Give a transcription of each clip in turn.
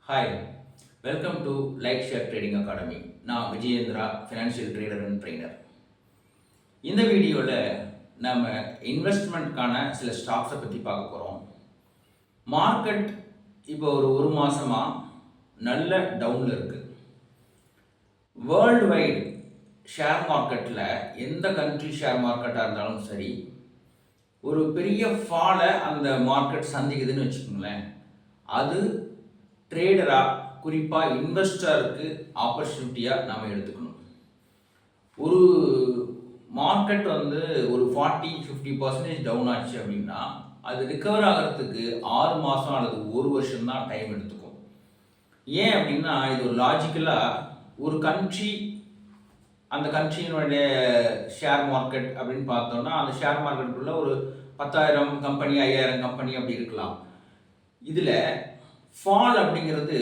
Hi, welcome to like share trading academy. நான் Vijayendra, financial trader and trainer. இந்த வீடியோவில் நம்ம இன்வெஸ்ட்மெண்ட்கான சில ஸ்டாக்ஸை பற்றி பார்க்க போகிறோம். மார்க்கெட் இப்போ ஒரு மாதமாக நல்ல டவுனில் இருக்குது. வேர்ல்டு வைடு ஷேர் மார்க்கெட்டில் எந்த கண்ட்ரி ஷேர் மார்க்கெட்டாக இருந்தாலும் சரி, ஒரு பெரிய ஃபாலை அந்த மார்க்கெட் சந்திக்குதுன்னு வச்சுக்கோங்களேன். அது ட்ரேடராக, குறிப்பாக இன்வெஸ்டருக்கு ஆப்பர்ச்சுனிட்டியாக நாம் எடுத்துக்கணும். ஒரு மார்க்கெட் ஒரு 40-50% டவுன் ஆச்சு அப்படின்னா அது ரிகவர் ஆகிறதுக்கு 6 மாதம் அல்லது 1 வருஷம் தான் டைம் எடுத்துக்கும். ஏன் அப்படின்னா, இது ஒரு லாஜிக்கலாக ஒரு கண்ட்ரி, அந்த கண்ட்ரியினுடைய ஷேர் மார்க்கெட் அப்படின்னு பார்த்தோம்னா, அந்த ஷேர் மார்க்கெட்டுக்குள்ளே ஒரு 10,000 கம்பெனி, 5,000 கம்பெனி அப்படி இருக்கலாம். இதில் ஃபால் அப்படிங்கிறது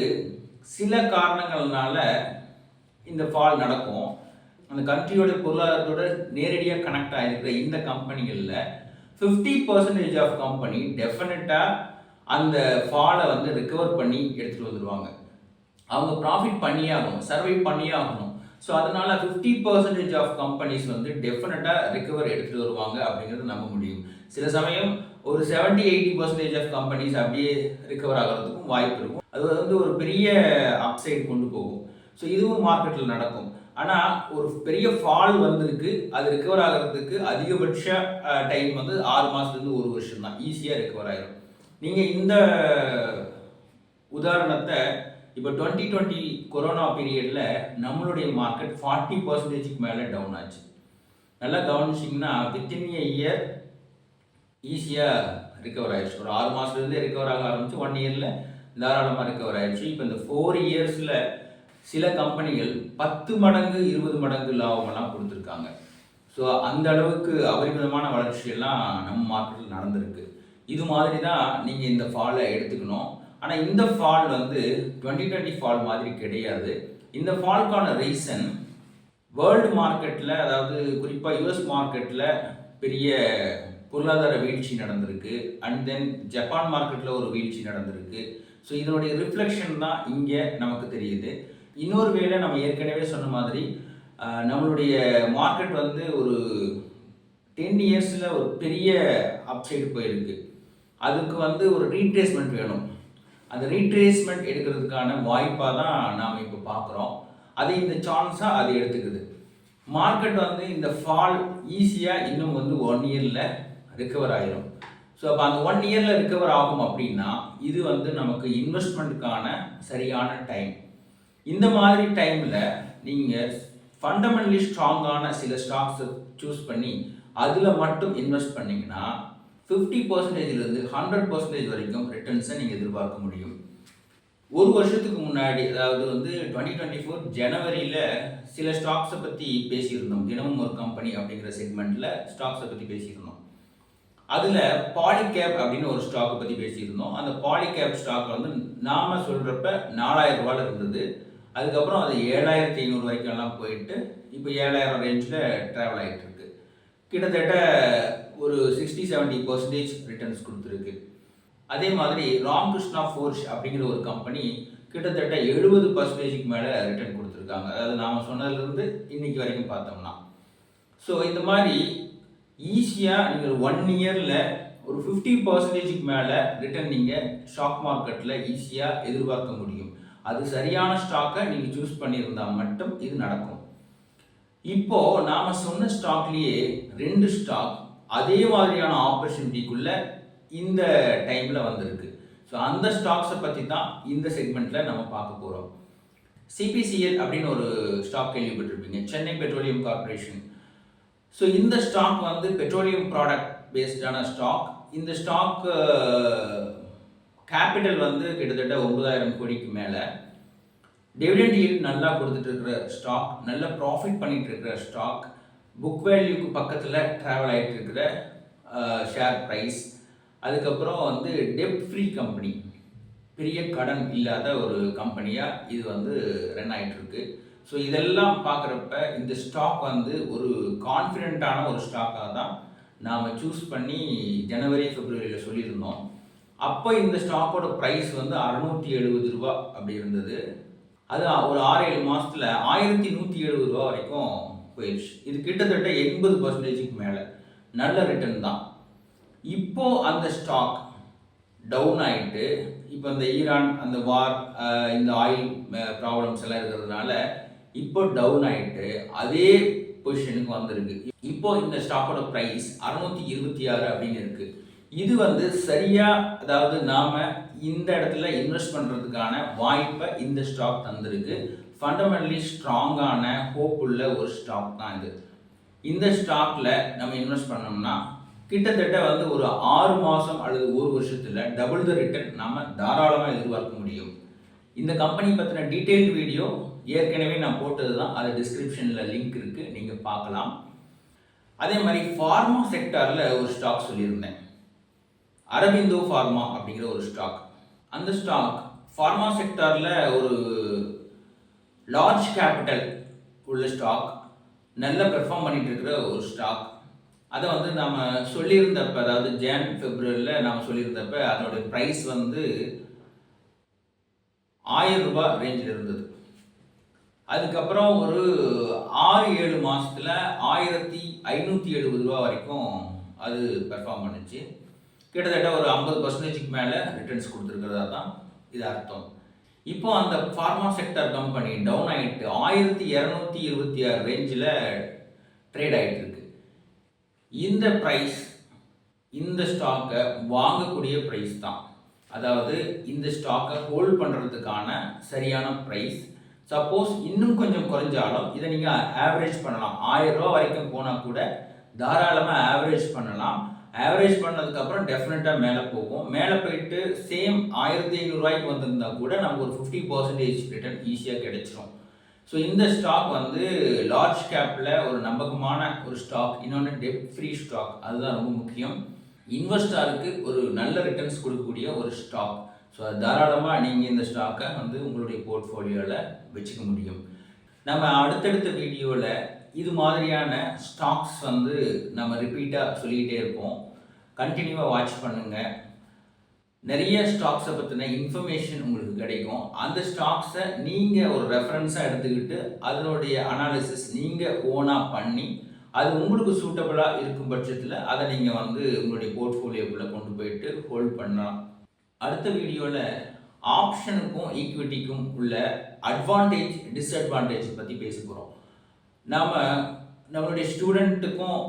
சில காரணங்கள்னால இந்த ஃபால் நடக்கும். அந்த கண்ட்ரியோட பொருளாதாரத்தோட நேரடியாக கனெக்ட் ஆகிருக்கிற இந்த கம்பெனிகளில் 50% ஆஃப் கம்பெனி டெஃபினட்டாக அந்த ஃபாலை ரிகவர் பண்ணி எடுத்துகிட்டு வந்துடுவாங்க. அவங்க ப்ராஃபிட் பண்ணியே ஆகணும், சர்வை பண்ணியே ஆகணும். ஸோ அதனால் 50% ஆஃப் கம்பெனிஸ் டெஃபினட்டாக ரிகவர் எடுத்துகிட்டு வருவாங்க அப்படிங்கிறது நம்ப முடியும். சில சமயம் ஒரு 70-80% ஆஃப் கம்பெனிஸ் அப்படியே ரிகவர் ஆகிறதுக்கும் வாய்ப்பு இருக்கும். அது ஒரு பெரிய அப்சைடு கொண்டு போகும். ஸோ இதுவும் மார்க்கெட்டில் நடக்கும். ஆனால் ஒரு பெரிய ஃபால் வந்திருக்கு, அது ரிகவர் ஆகிறதுக்கு அதிகபட்ச டைம் 6 மாதத்துலேருந்து 1 வருஷம் தான், ஈஸியாக ரிகவர் ஆகிடும். நீங்கள் இந்த உதாரணத்தை இப்போ 2020 கொரோனா பீரியடில் நம்மளுடைய மார்க்கெட் 40%க்கு மேலே டவுன் ஆச்சு. நல்லா கவனிச்சிங்கன்னா வித்தின் எ இயர் ஈஸியாக ரிகவர் ஆகிடுச்சு. ஒரு 6 மாதத்துலேருந்தே ரிகவர் ஆக ஆரம்பிச்சு 1 இயரில் தாராளமாக ரிகவர் ஆகிடுச்சு. இப்போ இந்த 4 இயர்ஸில் சில கம்பெனிகள் 10 மடங்கு 20 மடங்கு லாபமெல்லாம் கொடுத்துருக்காங்க. ஸோ அந்த அளவுக்கு அபரிமிதமான வளர்ச்சியெல்லாம் நம்ம மார்க்கெட்டில் நடந்திருக்கு. இது மாதிரி தான் நீங்கள் இந்த ஃபாலை எடுத்துக்கணும். ஆனால் இந்த ஃபால் 2020 ஃபால் மாதிரி கிடையாது. இந்த ஃபால்க்கான ரீசன் வேர்ல்டு மார்க்கெட்டில், அதாவது குறிப்பாக யூஎஸ் மார்க்கெட்டில் பெரிய பொருளாதார வீழ்ச்சி நடந்திருக்கு. அண்ட் தென் ஜப்பான் மார்க்கெட்டில் ஒரு வீழ்ச்சி நடந்திருக்கு. ஸோ இதனுடைய ரிஃப்ளெக்ஷன் தான் இங்கே நமக்கு தெரியுது. இன்னொரு வேளை நம்ம ஏற்கனவே சொன்ன மாதிரி நம்மளுடைய மார்க்கெட் ஒரு 10 இயர்ஸில் ஒரு பெரிய அப்சைடு போயிருக்கு. அதுக்கு ஒரு ரீட்ரேஸ்மெண்ட் வேணும். அந்த ரீட்ரேஸ்மெண்ட் எடுக்கிறதுக்கான வாய்ப்பாக தான் நாம் இப்போ பார்க்குறோம். அது இந்த சான்ஸாக அது எடுத்துக்குது. மார்க்கெட் இந்த ஃபால் ஈஸியாக இன்னும் 1 இயரில் ரிகவர் ஆகிடும். ஸோ அப்போ அந்த 1 இயரில் ரிகவர் ஆகும் அப்படின்னா இது நமக்கு இன்வெஸ்ட்மெண்ட்டுக்கான சரியான டைம். இந்த மாதிரி டைமில் நீங்கள் ஃபண்டமெண்டலி ஸ்ட்ராங்கான சில ஸ்டாக்ஸை சூஸ் பண்ணி அதில் மட்டும் இன்வெஸ்ட் பண்ணிங்கன்னா 50%லேருந்து 100% வரைக்கும் ரிட்டர்ன்ஸை நீங்கள் எதிர்பார்க்க முடியும். ஒரு வருஷத்துக்கு முன்னாடி, அதாவது 2024 ஜனவரியில் சில ஸ்டாக்ஸை பற்றி பேசியிருந்தோம். தினமும் ஒரு கம்பெனி அப்படிங்கிற செக்மெண்ட்டில் ஸ்டாக்ஸை பற்றி பேசியிருந்தோம். அதில் பாலிகேப் அப்படின்னு ஒரு ஸ்டாக்கை பற்றி பேசியிருந்தோம். அந்த பாலிகேப் ஸ்டாக் நாம் சொல்கிறப்ப 4,000 ரூபாயில் இருந்தது. அதுக்கப்புறம் அது 7,500 வரைக்கும்லாம் போயிட்டு இப்போ 7,000 ரேஞ்சில் ட்ராவல் ஆகிட்டு இருக்கு. கிட்டத்தட்ட ஒரு 60-70% ரிட்டர்ன்ஸ் கொடுத்துருக்கு. அதே மாதிரி ராமகிருஷ்ணா ஃபோர்ஜ் அப்படிங்கிற ஒரு கம்பெனி கிட்டத்தட்ட 70%க்கு மேலே ரிட்டர்ன் கொடுத்துருக்காங்க. அதாவது நாம் சொன்னதுலேருந்து இன்னைக்கு வரைக்கும் பார்த்தோம்னா. ஸோ இந்த மாதிரி ஈஸியாக நீங்கள் 1 இயரில் ஒரு 50%க்கு மேலே ரிட்டர்ன் நீங்கள் ஸ்டாக் மார்க்கெட்டில் ஈஸியாக எதிர்பார்க்க முடியும். அது சரியான ஸ்டாக்கை நீங்கள் சூஸ் பண்ணியிருந்தால் மட்டும் இது நடக்கும். இப்போது நாம் சொன்ன ஸ்டாக்லேயே 2 ஸ்டாக் அதே மாதிரியான ஆப்பர்ச்சுனிட்டிக்குள்ளே இந்த டைமில் வந்திருக்கு. ஸோ அந்த ஸ்டாக்ஸை பற்றி தான் இந்த செக்மெண்ட்டில் நம்ம பார்க்க போகிறோம். சிபிசிஎல் அப்படின்னு ஒரு ஸ்டாக் கேள்விப்பட்டிருப்பீங்க, சென்னை பெட்ரோலியம் கார்பரேஷன். ஸோ இந்த ஸ்டாக் பெட்ரோலியம் ப்ராடக்ட் பேஸ்டான ஸ்டாக். இந்த ஸ்டாக் கேபிட்டல் கிட்டத்தட்ட 9,000 கோடிக்கு மேலே. டிவிடெண்ட் ஈல்ட் நல்லா கொடுத்துட்டு இருக்கிற ஸ்டாக், நல்ல ப்ராஃபிட் பண்ணிட்டு இருக்கிற ஸ்டாக், புக் வேல்யூக்கு பக்கத்தில் ட்ராவல் ஆகிட்டு இருக்கிற ஷேர் ப்ரைஸ். அதுக்கப்புறம் டெப்ட் ஃப்ரீ கம்பெனி, பெரிய கடன் இல்லாத ஒரு கம்பெனியாக இது ரன் ஆகிட்டுருக்கு. ஸோ இதெல்லாம் பார்க்குறப்ப இந்த ஸ்டாக் ஒரு கான்ஃபிடென்ட்டான ஒரு ஸ்டாக்காக தான் நாம் சூஸ் பண்ணி ஜனவரி, பிப்ரவரியில் சொல்லியிருந்தோம். அப்போ இந்த ஸ்டாக்கோட ப்ரைஸ் வந்து 670 ரூபா அப்படி இருந்தது. அது ஒரு 6-7 மாதத்தில் 1170 ரூபா வரைக்கும் போயிடுச்சு. இது கிட்டத்தட்ட 80% மேலே நல்ல ரிட்டர்ன் தான். இப்போ அந்த ஸ்டாக் டவுன் ஆகிட்டு, இப்போ இந்த ஈரான் அந்த வார், இந்த ஆயில் ப்ராப்ளம்ஸ் எல்லாம் இருக்கிறதுனால இப்போ டவுன் ஆகிட்டு அதே பொசிஷனுக்கு வந்திருக்கு. இப்போ இந்த ஸ்டாக்கோட ப்ரைஸ் 626 அப்படின்னு இருக்குது. இது வந்து சரியாக, அதாவது நாம் இந்த இடத்துல இன்வெஸ்ட் பண்ணுறதுக்கான வாய்ப்பை இந்த ஸ்டாக் தந்திருக்கு. ஃபண்டமெண்டலி ஸ்ட்ராங்கான ஹோப் உள்ள ஒரு ஸ்டாக் தான் இது. இந்த ஸ்டாக்கில் நம்ம இன்வெஸ்ட் பண்ணோம்னா கிட்டத்தட்ட வந்து ஒரு 6 மாதம் அல்லது 1 வருஷத்தில் டபுள் த ரிட்டர்ன் நம்ம தாராளமாக எதிர்பார்க்க முடியும். இந்த கம்பெனி பற்றின டீட்டெயில் வீடியோ ஏற்கனவே நான் போட்டது தான், அது டிஸ்கிரிப்ஷனில் லிங்க் இருக்குது, நீங்கள் பார்க்கலாம். அதே மாதிரி ஃபார்மா செக்டாரில் ஒரு ஸ்டாக் சொல்லியிருந்தேன், அரபிந்தோ ஃபார்மா அப்படிங்கிற ஒரு ஸ்டாக். அந்த ஸ்டாக் ஃபார்மா செக்டாரில் ஒரு லார்ஜ் கேபிட்டல் உள்ள ஸ்டாக், நல்லா பெர்ஃபார்ம் பண்ணிட்டு இருக்கிற ஒரு ஸ்டாக். அதை வந்து நம்ம சொல்லியிருந்தப்ப, அதாவது ஜான் ஃபெப்ரவரியில் நாம் சொல்லியிருந்தப்ப அதோடைய ப்ரைஸ் வந்து 1000 ரூபாய் ரேஞ்சில் இருந்தது. அதுக்கப்புறம் ஒரு 6-7 மாதத்தில் 1570 ரூபா வரைக்கும் அது பெர்ஃபார்ம் பண்ணுச்சு. கிட்டத்தட்ட ஒரு 50% மேலே ரிட்டர்ன்ஸ் கொடுத்துருக்கிறதா தான் இது அர்த்தம். இப்போ அந்த ஃபார்மா செக்டர் கம்பெனி டவுன் ஆகிட்டு 1226 ரேஞ்சில் ட்ரேட் ஆகிட்டு இருக்கு. இந்த ப்ரைஸ் இந்த ஸ்டாக்கை வாங்கக்கூடிய ப்ரைஸ் தான், அதாவது இந்த ஸ்டாக்கை ஹோல்ட் பண்ணுறதுக்கான சரியான ப்ரைஸ். சப்போஸ் இன்னும் கொஞ்சம் குறைஞ்சாலும் இதை நீங்கள் ஆவரேஜ் பண்ணலாம். 1000 ரூபா வரைக்கும் போனால் கூட தாராளமாக ஆவரேஜ் பண்ணலாம். ஆவரேஜ் பண்ணதுக்கப்புறம் டெஃபினட்டாக மேலே போகும். மேலே போயிட்டு சேம் 1500 ரூபாய்க்கு வந்திருந்தால் கூட நமக்கு ஒரு 50% ரிட்டர்ன் ஈஸியாக கிடைச்சிரும். ஸோ இந்த ஸ்டாக் வந்து லார்ஜ் கேப்பில் ஒரு நம்பகமான ஒரு ஸ்டாக், இன்னொன்று டெப்ட் ஃப்ரீ ஸ்டாக், அதுதான் ரொம்ப முக்கியம். இன்வெஸ்டருக்கு ஒரு நல்ல ரிட்டர்ன்ஸ் கொடுக்கக்கூடிய ஒரு ஸ்டாக். ஸோ அது தாராளமாக நீங்கள் இந்த ஸ்டாக்கை வந்து உங்களுடைய போர்ட்ஃபோலியோவில் வச்சுக்க முடியும். நம்ம அடுத்தடுத்த வீடியோவில் இது மாதிரியான ஸ்டாக்ஸ் வந்து நம்ம ரிப்பீட்டாக சொல்லிக்கிட்டே இருப்போம். கண்டினியூவாக வாட்ச் பண்ணுங்கள். நிறைய ஸ்டாக்ஸை பற்றின இன்ஃபர்மேஷன் உங்களுக்கு கிடைக்கும். அந்த ஸ்டாக்ஸை நீங்கள் ஒரு ரெஃபரன்ஸாக எடுத்துக்கிட்டு அதனுடைய அனாலிசிஸ் நீங்கள் ஓனாக பண்ணி அது உங்களுக்கு சூட்டபுளாக இருக்கும் பட்சத்தில் அதை நீங்கள் வந்து உங்களுடைய போர்ட்ஃபோலியோக்குள்ளே கொண்டு போயிட்டு ஹோல்ட் பண்ணலாம். அடுத்த வீடியோவில் ஆப்ஷனுக்கும் ஈக்விட்டிக்கும் உள்ள அட்வான்டேஜ் டிஸ்அட்வான்டேஜ் பற்றி பேச போகிறோம். நாம் நம்மளுடைய ஸ்டூடெண்ட்டுக்கும்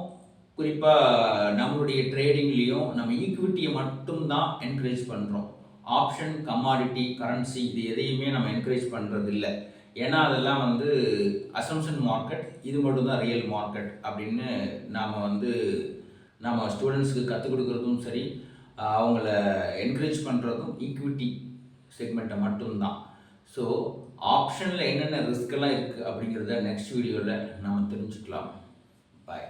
குறிப்பாக நம்மளுடைய ட்ரேடிங்லேயும் நம்ம ஈக்விட்டியை மட்டும்தான் என்கரேஜ் பண்ணுறோம். ஆப்ஷன், கமாடிட்டி, கரன்சி இது எதையுமே நம்ம என்கரேஜ் பண்ணுறது இல்லை. ஏன்னா அதெல்லாம் வந்து அசம்ஷன் மார்க்கெட், இது மட்டும்தான் ரியல் மார்க்கெட் அப்படின்னு நாம் வந்து நம்ம ஸ்டூடெண்ட்ஸுக்கு கற்றுக் கொடுக்குறதும் சரி, அவங்கள என்கரேஜ் பண்ணுறதும் ஈக்விட்டி செக்மெண்ட்டை மட்டும்தான். ஸோ ஆப்ஷனில் என்னென்ன ரிஸ்க்கெல்லாம் இருக்குது அப்படிங்கிறத நெக்ஸ்ட் வீடியோவில் நம்ம தெரிஞ்சுக்கலாம். பாய்.